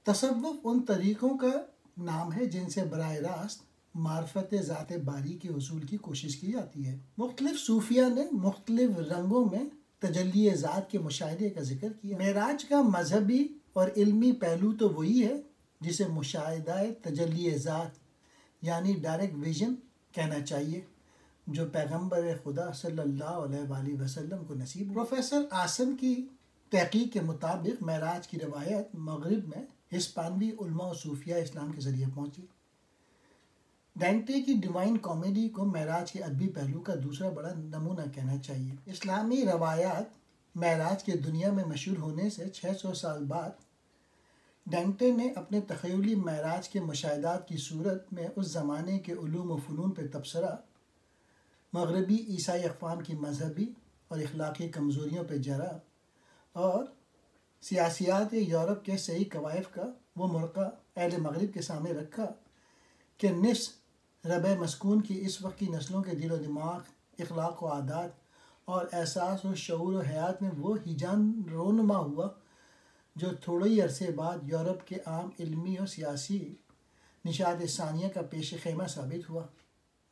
تصوف ان طریقوں کا نام ہے جن سے براہ راست معرفت ذات باری کے حصول کی کوشش کی جاتی ہے۔ مختلف صوفیہ نے مختلف رنگوں میں تجلی ذات کے مشاہدے کا ذکر کیا۔ معراج کا مذہبی اور علمی پہلو تو وہی ہے جسے مشاہدہ تجلی ذات یعنی ڈائریکٹ ویژن کہنا چاہیے، جو پیغمبر خدا صلی اللہ علیہ وآلہ وسلم کو نصیب۔ پروفیسر آسن کی تحقیق کے مطابق معراج کی روایت مغرب میں ہسپانوی علماء و صوفیہ اسلام کے ذریعے پہنچی۔ ڈانٹے کی ڈیوائن کامیڈی کو معراج کے ادبی پہلو کا دوسرا بڑا نمونہ کہنا چاہیے۔ اسلامی روایات معراج کے دنیا میں مشہور ہونے سے 600 سال بعد ڈانٹے نے اپنے تخیلی معراج کے مشاہدات کی صورت میں اس زمانے کے علوم و فنون پہ تبصرہ، مغربی عیسائی اقوام کی مذہبی اور اخلاقی کمزوریوں پہ جرا اور سیاسیات یورپ کے صحیح قوائف کا وہ مرقع اہل مغرب کے سامنے رکھا کہ نفس ربع مسکون کی اس وقت کی نسلوں کے دل و دماغ، اخلاق و عادات اور احساس و شعور و حیات میں وہ ہیجان رونما ہوا جو تھوڑے ہی عرصے بعد یورپ کے عام علمی اور سیاسی نشاط ثانیہ کا پیش خیمہ ثابت ہوا۔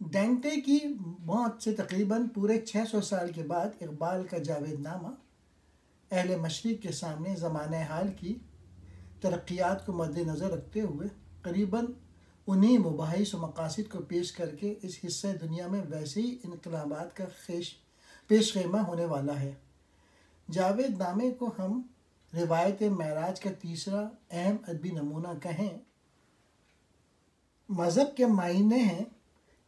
ڈانٹے کی موت سے تقریباً پورے 600 سال کے بعد اقبال کا جاوید نامہ اہل مشرق کے سامنے زمانہ حال کی ترقیات کو مد نظر رکھتے ہوئے قریباً انہی مباحث و مقاصد کو پیش کر کے اس حصہ دنیا میں ویسے ہی انقلابات کا پیش خیمہ ہونے والا ہے۔ جاوید نامے کو ہم روایت معراج کا تیسرا اہم ادبی نمونہ کہیں۔ مذہب کے معنی ہیں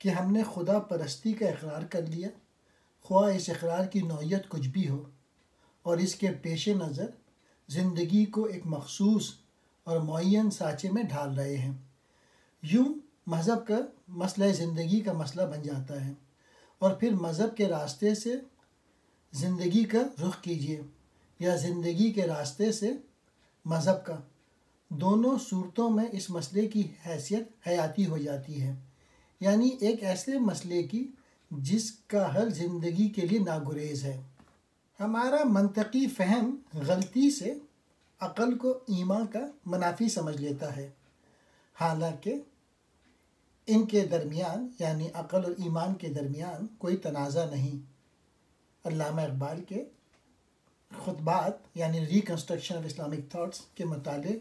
کہ ہم نے خدا پرستی کا اقرار کر لیا، خواہ اس اقرار کی نوعیت کچھ بھی ہو، اور اس کے پیش نظر زندگی کو ایک مخصوص اور معین سانچے میں ڈھال رہے ہیں۔ یوں مذہب کا مسئلہ زندگی کا مسئلہ بن جاتا ہے، اور پھر مذہب کے راستے سے زندگی کا رخ کیجیے یا زندگی کے راستے سے مذہب کا، دونوں صورتوں میں اس مسئلے کی حیثیت حیاتی ہو جاتی ہے، یعنی ایک ایسے مسئلے کی جس کا حل زندگی کے لیے ناگریز ہے۔ ہمارا منطقی فہم غلطی سے عقل کو ایمان کا منافی سمجھ لیتا ہے، حالانکہ ان کے درمیان یعنی عقل اور ایمان کے درمیان کوئی تنازع نہیں۔ علامہ اقبال کے خطبات یعنی ریکنسٹرکشن آف اسلامک تھاٹس کے مطالعے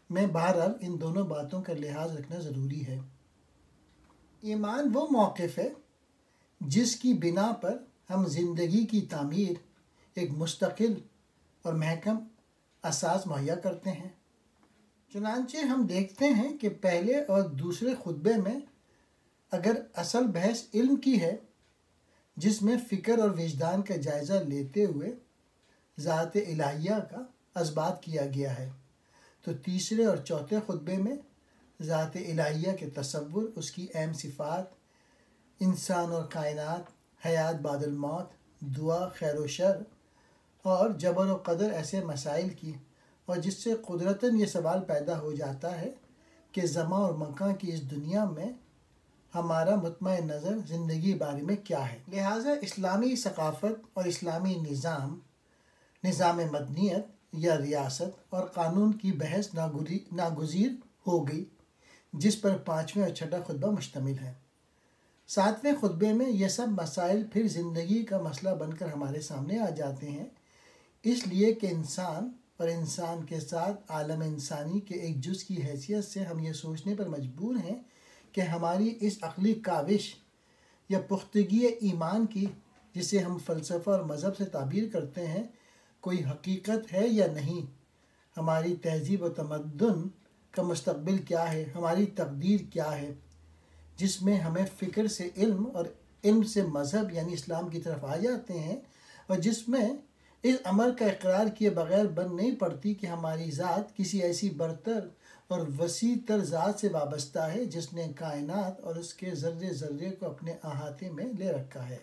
میں بہرحال ان دونوں باتوں کا لحاظ رکھنا ضروری ہے۔ ایمان وہ موقف ہے جس کی بنا پر ہم زندگی کی تعمیر ایک مستقل اور محکم اساس مہیا کرتے ہیں۔ چنانچہ ہم دیکھتے ہیں کہ پہلے اور دوسرے خطبے میں اگر اصل بحث علم کی ہے، جس میں فکر اور وجدان کا جائزہ لیتے ہوئے ذات الہیہ کا اثبات کیا گیا ہے، تو تیسرے اور چوتھے خطبے میں ذات الہیہ کے تصور، اس کی اہم صفات، انسان اور کائنات، حیات بعد الموت، دعا، خیر و شر اور جبر و قدر ایسے مسائل کی، اور جس سے قدرتاً یہ سوال پیدا ہو جاتا ہے کہ زمان اور مکان کی اس دنیا میں ہمارا مطمع نظر زندگی بارے میں کیا ہے۔ لہٰذا اسلامی ثقافت اور اسلامی نظام مدنیت یا ریاست اور قانون کی بحث ناگزیر ہو گئی، جس پر پانچویں اور چھٹا خطبہ مشتمل ہے۔ ساتویں خطبے میں یہ سب مسائل پھر زندگی کا مسئلہ بن کر ہمارے سامنے آ جاتے ہیں، اس لیے کہ انسان اور انسان کے ساتھ عالم انسانی کے ایک جز کی حیثیت سے ہم یہ سوچنے پر مجبور ہیں کہ ہماری اس عقلی کاوش یا پختگی ایمان کی، جسے ہم فلسفہ اور مذہب سے تعبیر کرتے ہیں، کوئی حقیقت ہے یا نہیں، ہماری تہذیب و تمدن کا مستقبل کیا ہے، ہماری تقدیر کیا ہے، جس میں ہمیں فکر سے علم اور علم سے مذہب یعنی اسلام کی طرف آ جاتے ہیں، اور جس میں اس امر کا اقرار کیے بغیر بن نہیں پڑتی کہ ہماری ذات کسی ایسی برتر اور وسیع تر ذات سے وابستہ ہے جس نے کائنات اور اس کے ذرے ذرے کو اپنے احاطے میں لے رکھا ہے۔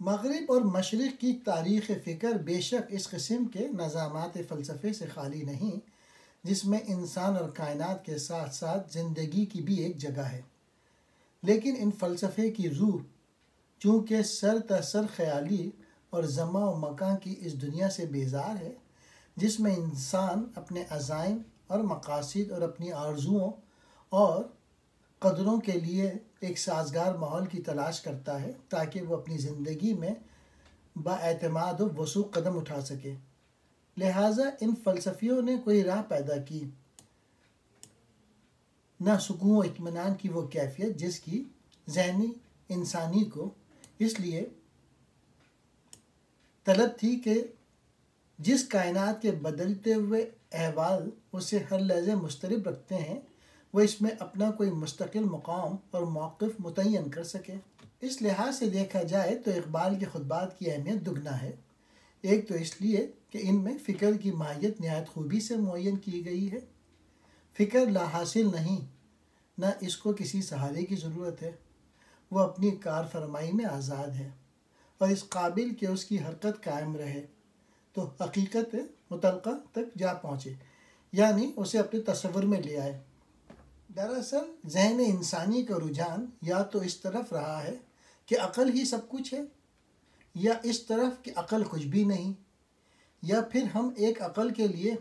مغرب اور مشرق کی تاریخ فکر بے شک اس قسم کے نظامات فلسفے سے خالی نہیں، جس میں انسان اور کائنات کے ساتھ ساتھ زندگی کی بھی ایک جگہ ہے، لیکن ان فلسفے کی روح چونکہ سر تسر خیالی اور زمان و مکان کی اس دنیا سے بیزار ہے، جس میں انسان اپنے عزائم اور مقاصد اور اپنی آرزوؤں اور قدروں کے لیے ایک سازگار ماحول کی تلاش کرتا ہے تاکہ وہ اپنی زندگی میں بااعتماد و وثوق قدم اٹھا سکے۔ لہٰذا ان فلسفیوں نے کوئی راہ پیدا کی، نہ سکون و اطمینان کی وہ کیفیت جس کی ذہنی انسانی کو اس لیے طلب تھی کہ جس کائنات کے بدلتے ہوئے احوال اسے ہر لحظے مضطرب رکھتے ہیں وہ اس میں اپنا کوئی مستقل مقام اور موقف متعین کر سکے۔ اس لحاظ سے دیکھا جائے تو اقبال کے خطبات کی اہمیت دگنا ہے۔ ایک تو اس لیے کہ ان میں فکر کی ماہیت نہایت خوبی سے معین کی گئی ہے۔ فکر لا حاصل نہیں، نہ اس کو کسی سہارے کی ضرورت ہے، وہ اپنی کار فرمائی میں آزاد ہے اور اس قابل کہ اس کی حرکت قائم رہے تو حقیقت متعلقہ تک جا پہنچے، یعنی اسے اپنے تصور میں لے آئے۔ دراصل ذہن انسانی کا رجحان یا تو اس طرف رہا ہے کہ عقل ہی سب کچھ ہے، یا اس طرف کہ عقل کچھ بھی نہیں، یا پھر ہم ایک عقل کے لیے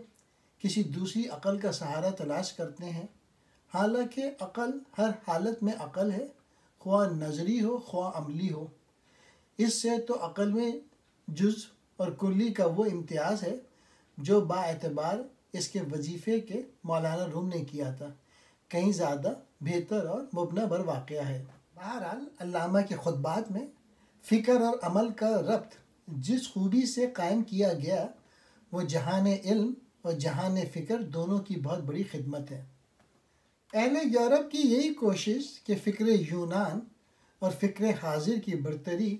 کسی دوسری عقل کا سہارا تلاش کرتے ہیں، حالانکہ عقل ہر حالت میں عقل ہے، خواہ نظری ہو خواہ عملی ہو۔ اس سے تو عقل میں جزء اور کلی کا وہ امتیاز ہے جو با اعتبار اس کے وظیفے کے مولانا روم نے کیا تھا، کہیں زیادہ بہتر اور مبنی بر واقعہ ہے۔ بہرحال علامہ کے خطبات میں فکر اور عمل کا ربط جس خوبی سے قائم کیا گیا وہ جہان علم اور جہان فکر دونوں کی بہت بڑی خدمت ہے۔ اہل یورپ کی یہی کوشش کہ فکر یونان اور فکر حاضر کی برتری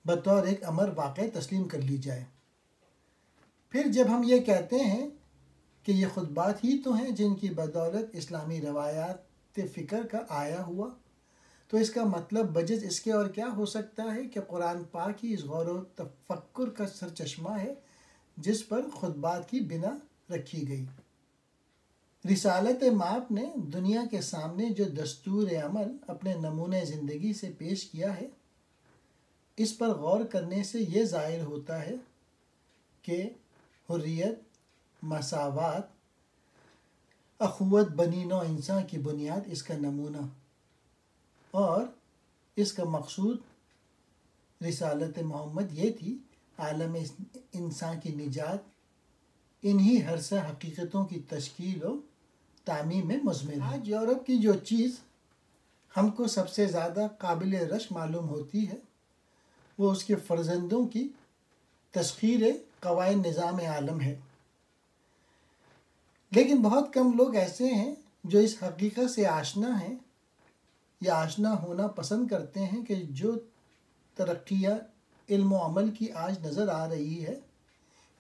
بطور ایک امر واقع تسلیم کر لی جائے۔ پھر جب ہم یہ کہتے ہیں کہ یہ خطبات ہی تو ہیں جن کی بدولت اسلامی روایات فکر کا آیا ہوا، تو اس کا مطلب بجز اس کے اور کیا ہو سکتا ہے کہ قرآن پاک ہی اس غور و تفکر کا سرچشمہ ہے جس پر خطبات کی بنا رکھی گئی۔ رسالت مآب نے دنیا کے سامنے جو دستور عمل اپنے نمونۂ زندگی سے پیش کیا ہے، اس پر غور کرنے سے یہ ظاہر ہوتا ہے کہ حریت، مساوات، اخوت بنی نوع انسان کی بنیاد اس کا نمونہ اور اس کا مقصود رسالت محمد یہ تھی عالم انسان کی نجات انہی ہرسہ حقیقتوں کی تشکیل و تعمیم میں مضمر ہے۔ آج یورپ کی جو چیز ہم کو سب سے زیادہ قابل رشک معلوم ہوتی ہے وہ اس کے فرزندوں کی تسخیر قواعد نظام عالم ہے، لیکن بہت کم لوگ ایسے ہیں جو اس حقیقت سے آشنا ہیں یا آشنا ہونا پسند کرتے ہیں کہ جو ترقیہ علم و عمل کی آج نظر آ رہی ہے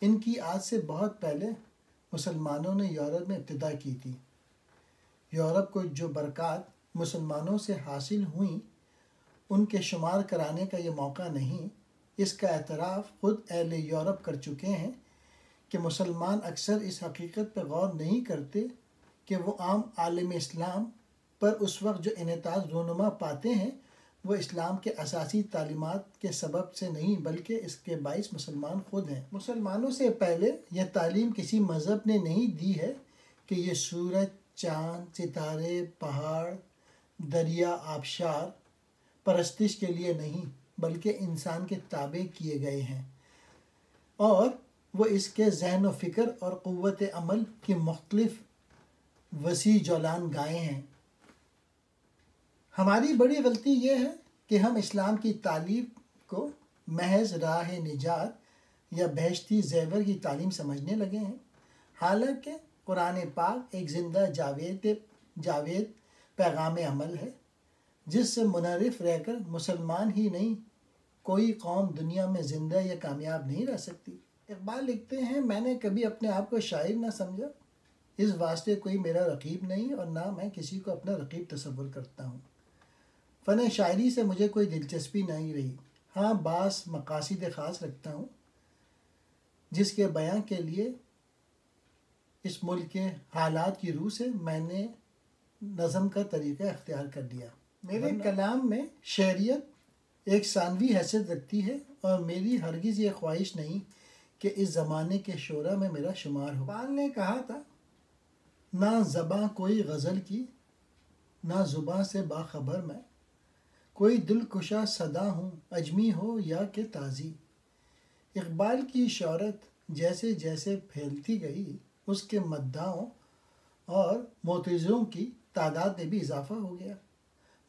ان کی آج سے بہت پہلے مسلمانوں نے یورپ میں ابتدا کی تھی۔ یورپ کو جو برکات مسلمانوں سے حاصل ہوئیں ان کے شمار کرانے کا یہ موقع نہیں۔ اس کا اعتراف خود اہل یورپ کر چکے ہیں کہ مسلمان اکثر اس حقیقت پر غور نہیں کرتے کہ وہ عام عالم اسلام پر اس وقت جو انعطاف رونما پاتے ہیں وہ اسلام کے اساسی تعلیمات کے سبب سے نہیں بلکہ اس کے باعث مسلمان خود ہیں۔ مسلمانوں سے پہلے یہ تعلیم کسی مذہب نے نہیں دی ہے کہ یہ سورج، چاند، ستارے، پہاڑ، دریا، آبشار پرستش کے لیے نہیں بلکہ انسان کے تابع کیے گئے ہیں اور وہ اس کے ذہن و فکر اور قوت عمل کی مختلف وسیع جولان گائے ہیں۔ ہماری بڑی غلطی یہ ہے کہ ہم اسلام کی تعلیم کو محض راہ نجات یا بہشتی زیور کی تعلیم سمجھنے لگے ہیں، حالانکہ قرآن پاک ایک زندہ جاوید پیغام عمل ہے جس سے منحرف رہ کر مسلمان ہی نہیں کوئی قوم دنیا میں زندہ یا کامیاب نہیں رہ سکتی۔ اقبال لکھتے ہیں، میں نے کبھی اپنے آپ کو شاعر نہ سمجھا، اس واسطے کوئی میرا رقیب نہیں اور نہ میں کسی کو اپنا رقیب تصور کرتا ہوں۔ فن شاعری سے مجھے کوئی دلچسپی نہیں رہی، ہاں بعض مقاصد خاص رکھتا ہوں جس کے بیان کے لیے اس ملک کے حالات کی روح سے میں نے نظم کا طریقہ اختیار کر لیا۔ میرے کلام میں شعریت ایک ثانوی حیثیت رکھتی ہے اور میری ہرگز یہ خواہش نہیں کہ اس زمانے کے شعراء میں میرا شمار ہو۔ اقبال نے کہا تھا، نہ زباں کوئی غزل کی، نہ زباں سے باخبر میں، کوئی دلکشا صدا ہوں اجمی ہو یا کہ تازی۔ اقبال کی شہرت جیسے جیسے پھیلتی گئی، اس کے مداحوں اور معترضوں کی تعداد میں بھی اضافہ ہو گیا۔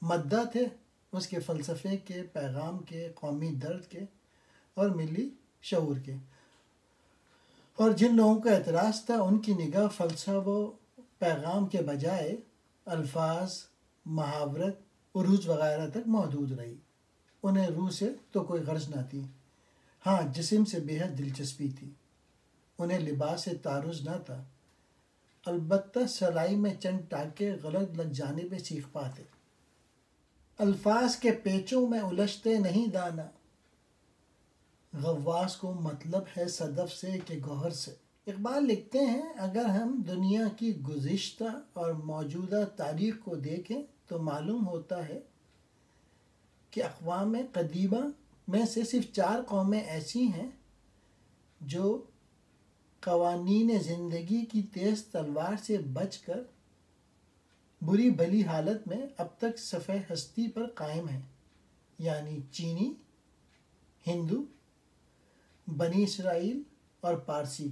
مداح تھے اس کے فلسفے کے، پیغام کے، قومی درد کے اور ملی شعور کے، اور جن لوگوں کا اعتراض تھا ان کی نگاہ فلسفہ و پیغام کے بجائے الفاظ، محاورت، عروض وغیرہ تک محدود رہی۔ انہیں روح سے تو کوئی غرض نہ تھی، ہاں جسم سے بے حد دلچسپی تھی۔ انہیں لباس سے تعارض نہ تھا، البتہ سلائی میں چند ٹانکے غلط لگ جانے پہ سیکھ پاتے۔ الفاظ کے پیچوں میں الجھتے نہیں دانا، غواص کو مطلب ہے صدف سے کہ گوہر سے۔ اقبال لکھتے ہیں، اگر ہم دنیا کی گزشتہ اور موجودہ تاریخ کو دیکھیں تو معلوم ہوتا ہے کہ اقوام قدیمہ میں سے صرف 4 قومیں ایسی ہیں جو قوانین زندگی کی تیز تلوار سے بچ کر بری بھلی حالت میں اب تک صفحہ ہستی پر قائم ہیں، یعنی چینی، ہندو، بنی اسرائیل اور پارسی۔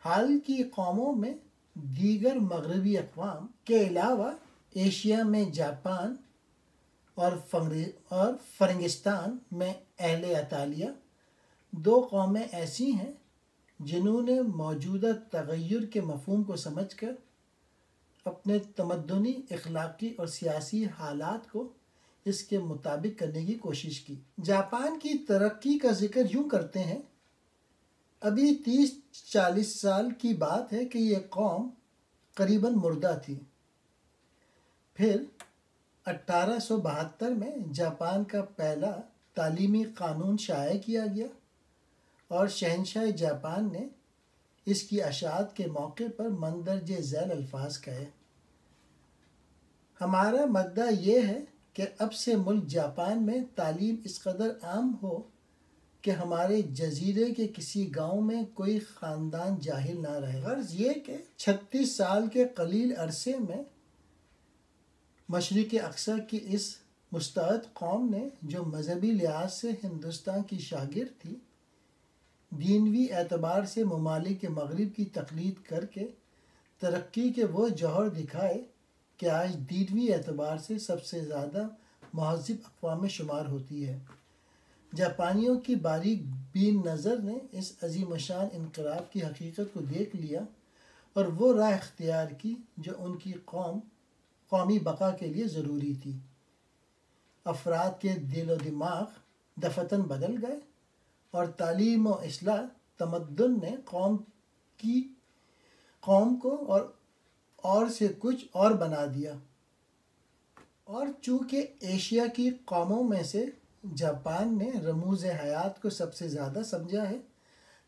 حال کی قوموں میں دیگر مغربی اقوام کے علاوہ ایشیا میں جاپان اور فرنگستان میں اہل اطالیہ 2 قومیں ایسی ہیں جنہوں نے موجودہ تغیر کے مفہوم کو سمجھ کر اپنے تمدنی، اخلاقی اور سیاسی حالات کو اس کے مطابق کرنے کی کوشش کی۔ جاپان کی ترقی کا ذکر یوں کرتے ہیں، ابھی 30-40 سال کی بات ہے کہ یہ قوم قریباً مردہ تھی۔ پھر 1872 میں جاپان کا پہلا تعلیمی قانون شائع کیا گیا اور شہنشاہ جاپان نے اس کی اشاعت کے موقع پر مندرجہ ذیل الفاظ کہے۔ ہمارا مدعا یہ ہے کہ اب سے ملک جاپان میں تعلیم اس قدر عام ہو کہ ہمارے جزیرے کے کسی گاؤں میں کوئی خاندان جاہل نہ رہے۔ غرض یہ کہ 36 سال کے قلیل عرصے میں مشرق اقصی کی اس مستعد قوم نے، جو مذہبی لحاظ سے ہندوستان کی شاگرد تھی، دینوی اعتبار سے ممالک مغرب کی تقلید کر کے ترقی کے وہ جوہر دکھائے کہ آج دینوی اعتبار سے سب سے زیادہ مہذب اقوام میں شمار ہوتی ہے۔ جاپانیوں کی باریک بین نظر نے اس عظیم الشان انقلاب کی حقیقت کو دیکھ لیا اور وہ راہ اختیار کی جو ان کی قومی بقا کے لیے ضروری تھی۔ افراد کے دل و دماغ دفعتاً بدل گئے اور تعلیم و اصلاح تمدن نے قوم کو اور سے کچھ اور بنا دیا، اور چونکہ ایشیا کی قوموں میں سے جاپان نے رموز حیات کو سب سے زیادہ سمجھا ہے،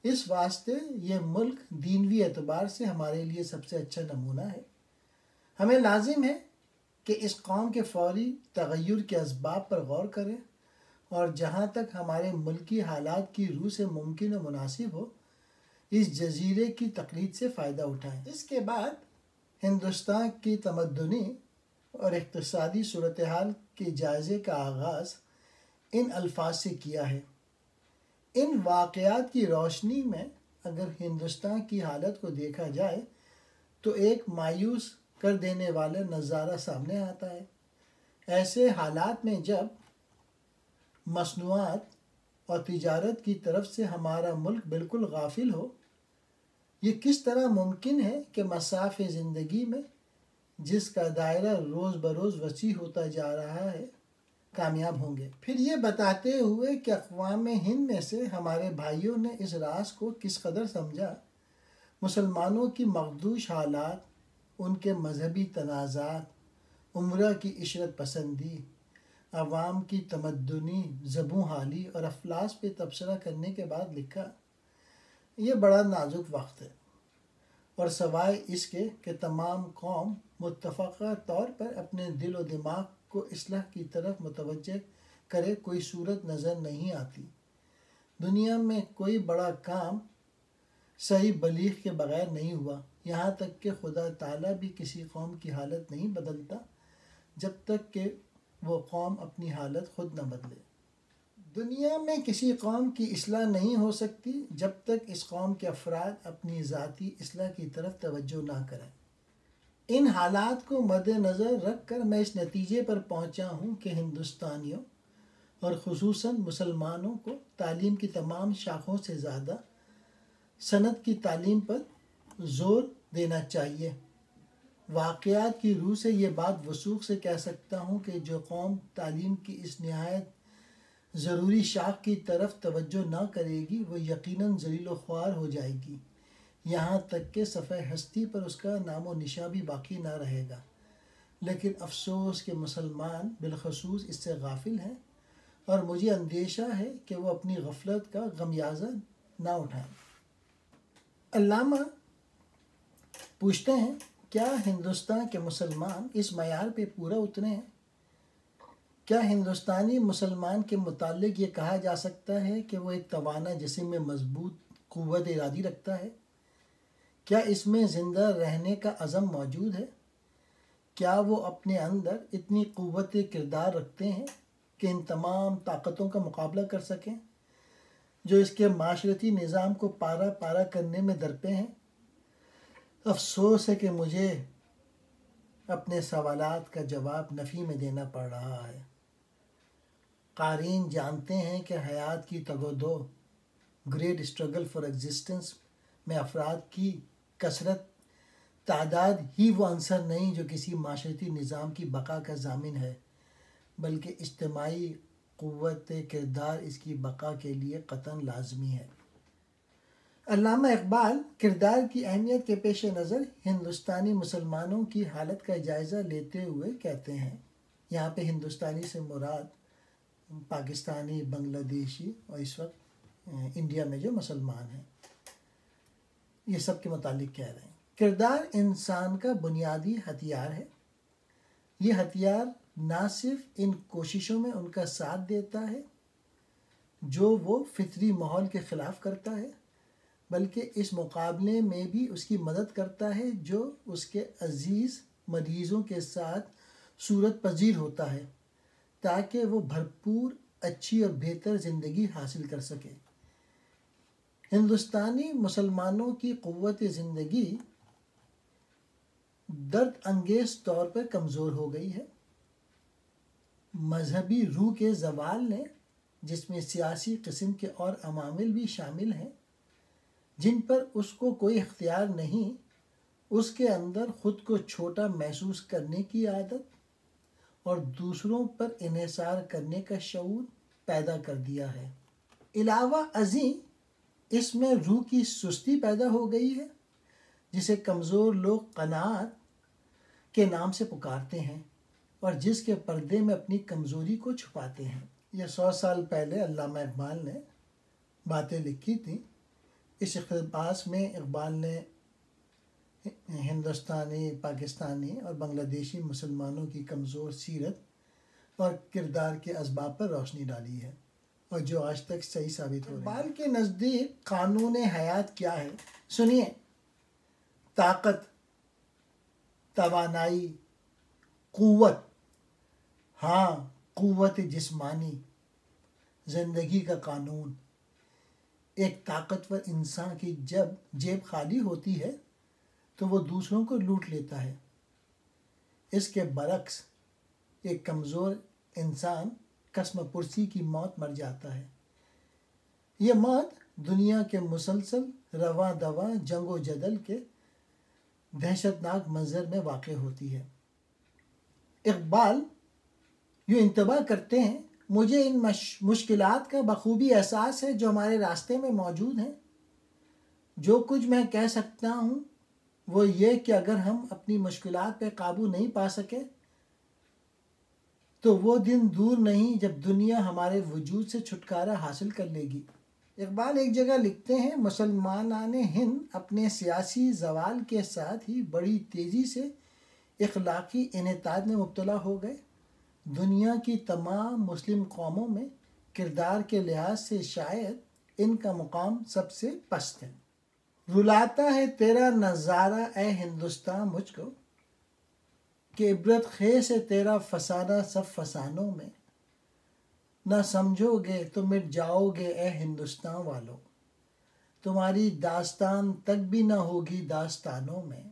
اس واسطے یہ ملک دینوی اعتبار سے ہمارے لیے سب سے اچھا نمونہ ہے۔ ہمیں لازم ہے کہ اس قوم کے فوری تغیر کے اسباب پر غور کریں اور جہاں تک ہمارے ملکی حالات کی روح سے ممکن و مناسب ہو اس جزیرے کی تقلید سے فائدہ اٹھائیں۔ اس کے بعد ہندوستان کی تمدنی اور اقتصادی صورتحال کے جائزے کا آغاز ان الفاظ سے کیا ہے۔ ان واقعات کی روشنی میں اگر ہندوستان کی حالت کو دیکھا جائے تو ایک مایوس کر دینے والا نظارہ سامنے آتا ہے۔ ایسے حالات میں جب مصنوعات اور تجارت کی طرف سے ہمارا ملک بالکل غافل ہو، یہ کس طرح ممکن ہے کہ مصاف زندگی میں جس کا دائرہ روز بروز وسیع ہوتا جا رہا ہے کامیاب ہوں گے؟ پھر یہ بتاتے ہوئے کہ اقوام ہند میں سے ہمارے بھائیوں نے اس راز کو کس قدر سمجھا، مسلمانوں کی مخدوش حالات، ان کے مذہبی تنازعات، عمرہ کی عشرت پسندی، عوام کی تمدنی زبوں حالی اور افلاس پہ تبصرہ کرنے کے بعد لکھا، یہ بڑا نازک وقت ہے، اور سوائے اس کے کہ تمام قوم متفقہ طور پر اپنے دل و دماغ کو اصلاح کی طرف متوجہ کرے کوئی صورت نظر نہیں آتی۔ دنیا میں کوئی بڑا کام صحیح بلیغ کے بغیر نہیں ہوا، یہاں تک کہ خدا تعالیٰ بھی کسی قوم کی حالت نہیں بدلتا جب تک کہ وہ قوم اپنی حالت خود نہ بدلے۔ دنیا میں کسی قوم کی اصلاح نہیں ہو سکتی جب تک اس قوم کے افراد اپنی ذاتی اصلاح کی طرف توجہ نہ کریں۔ ان حالات کو مد نظر رکھ کر میں اس نتیجے پر پہنچا ہوں کہ ہندوستانیوں اور خصوصاً مسلمانوں کو تعلیم کی تمام شاخوں سے زیادہ صنعت کی تعلیم پر زور دینا چاہیے۔ واقعات کی روح سے یہ بات وثوق سے کہہ سکتا ہوں کہ جو قوم تعلیم کی اس نہایت ضروری شاخ کی طرف توجہ نہ کرے گی وہ یقیناً ذلیل و خوار ہو جائے گی، یہاں تک کہ صفحہ ہستی پر اس کا نام و نشان بھی باقی نہ رہے گا۔ لیکن افسوس کہ مسلمان بالخصوص اس سے غافل ہیں، اور مجھے اندیشہ ہے کہ وہ اپنی غفلت کا خمیازہ نہ اٹھائیں۔ علامہ پوچھتے ہیں، کیا ہندوستان کے مسلمان اس معیار پہ پورا اترے ہیں؟ کیا ہندوستانی مسلمان کے متعلق یہ کہا جا سکتا ہے کہ وہ ایک توانا جسم میں مضبوط قوت ارادی رکھتا ہے؟ کیا اس میں زندہ رہنے کا عزم موجود ہے؟ کیا وہ اپنے اندر اتنی قوت کردار رکھتے ہیں کہ ان تمام طاقتوں کا مقابلہ کر سکیں جو اس کے معاشرتی نظام کو پارا پارا کرنے میں درپے ہیں؟ افسوس ہے کہ مجھے اپنے سوالات کا جواب نفی میں دینا پڑ رہا ہے۔ قارئین جانتے ہیں کہ حیات کی تگ و دو، گریٹ اسٹرگل فار ایگزسٹنس میں افراد کی کثرت تعداد ہی وہ عنصر نہیں جو کسی معاشرتی نظام کی بقا کا ضامن ہے، بلکہ اجتماعی قوت کردار اس کی بقا کے لیے قطعاً لازمی ہے۔ علامہ اقبال کردار کی اہمیت کے پیش نظر ہندوستانی مسلمانوں کی حالت کا جائزہ لیتے ہوئے کہتے ہیں، یہاں پہ ہندوستانی سے مراد پاکستانی، بنگلہ دیشی اور اس وقت انڈیا میں جو مسلمان ہیں، یہ سب کے متعلق کہہ رہے ہیں۔ کردار انسان کا بنیادی ہتھیار ہے۔ یہ ہتھیار نہ صرف ان کوششوں میں ان کا ساتھ دیتا ہے جو وہ فطری ماحول کے خلاف کرتا ہے، بلکہ اس مقابلے میں بھی اس کی مدد کرتا ہے جو اس کے عزیز مریضوں کے ساتھ صورت پذیر ہوتا ہے تاکہ وہ بھرپور، اچھی اور بہتر زندگی حاصل کر سکے۔ ہندوستانی مسلمانوں کی قوت زندگی درد انگیز طور پر کمزور ہو گئی ہے۔ مذہبی روح کے زوال نے، جس میں سیاسی قسم کے اور عوامل بھی شامل ہیں جن پر اس کو کوئی اختیار نہیں، اس کے اندر خود کو چھوٹا محسوس کرنے کی عادت اور دوسروں پر انحصار کرنے کا شعور پیدا کر دیا ہے۔ علاوہ ازیں اس میں روح کی سستی پیدا ہو گئی ہے جسے کمزور لوگ قناعت کے نام سے پکارتے ہیں اور جس کے پردے میں اپنی کمزوری کو چھپاتے ہیں۔ یہ 100 سال پہلے علامہ اقبال نے باتیں لکھی تھیں۔ اس اقتباس میں اقبال نے ہندوستانی، پاکستانی اور بنگلہ دیشی مسلمانوں کی کمزور سیرت اور کردار کے اسباب پر روشنی ڈالی ہے، اور جو آج تک صحیح ثابت ہو رہی ہے۔ اقبال کے نزدیک قانون حیات کیا ہے؟ سنیے، طاقت، توانائی، قوت، ہاں قوت جسمانی، زندگی کا قانون۔ ایک طاقتور انسان کی جب جیب خالی ہوتی ہے تو وہ دوسروں کو لوٹ لیتا ہے۔ اس کے برعکس ایک کمزور انسان قسم پرسی کی موت مر جاتا ہے۔ یہ موت دنیا کے مسلسل رواں دواں جنگ و جدل کے دہشتناک منظر میں واقع ہوتی ہے۔ اقبال یوں انتباہ کرتے ہیں، مجھے ان مشکلات کا بخوبی احساس ہے جو ہمارے راستے میں موجود ہیں۔ جو کچھ میں کہہ سکتا ہوں وہ یہ کہ اگر ہم اپنی مشکلات پہ قابو نہیں پا سکے تو وہ دن دور نہیں جب دنیا ہمارے وجود سے چھٹکارا حاصل کر لے گی۔ اقبال ایک جگہ لکھتے ہیں، مسلمانان ہند اپنے سیاسی زوال کے ساتھ ہی بڑی تیزی سے اخلاقی انحطاط میں مبتلا ہو گئے۔ دنیا کی تمام مسلم قوموں میں کردار کے لحاظ سے شاید ان کا مقام سب سے پست ہے۔ رلاتا ہے تیرا نظارہ اے ہندوستان مجھ کو، کہ عبرت خیز ہے تیرا فسانہ سب فسانوں میں، نہ سمجھو گے تو مٹ جاؤ گے اے ہندوستان والو، تمہاری داستان تک بھی نہ ہوگی داستانوں میں،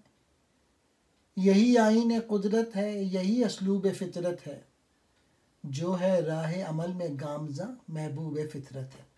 یہی آئین قدرت ہے، یہی اسلوب فطرت ہے، جو ہے راہ عمل میں گامزن محبوب فطرت ہے۔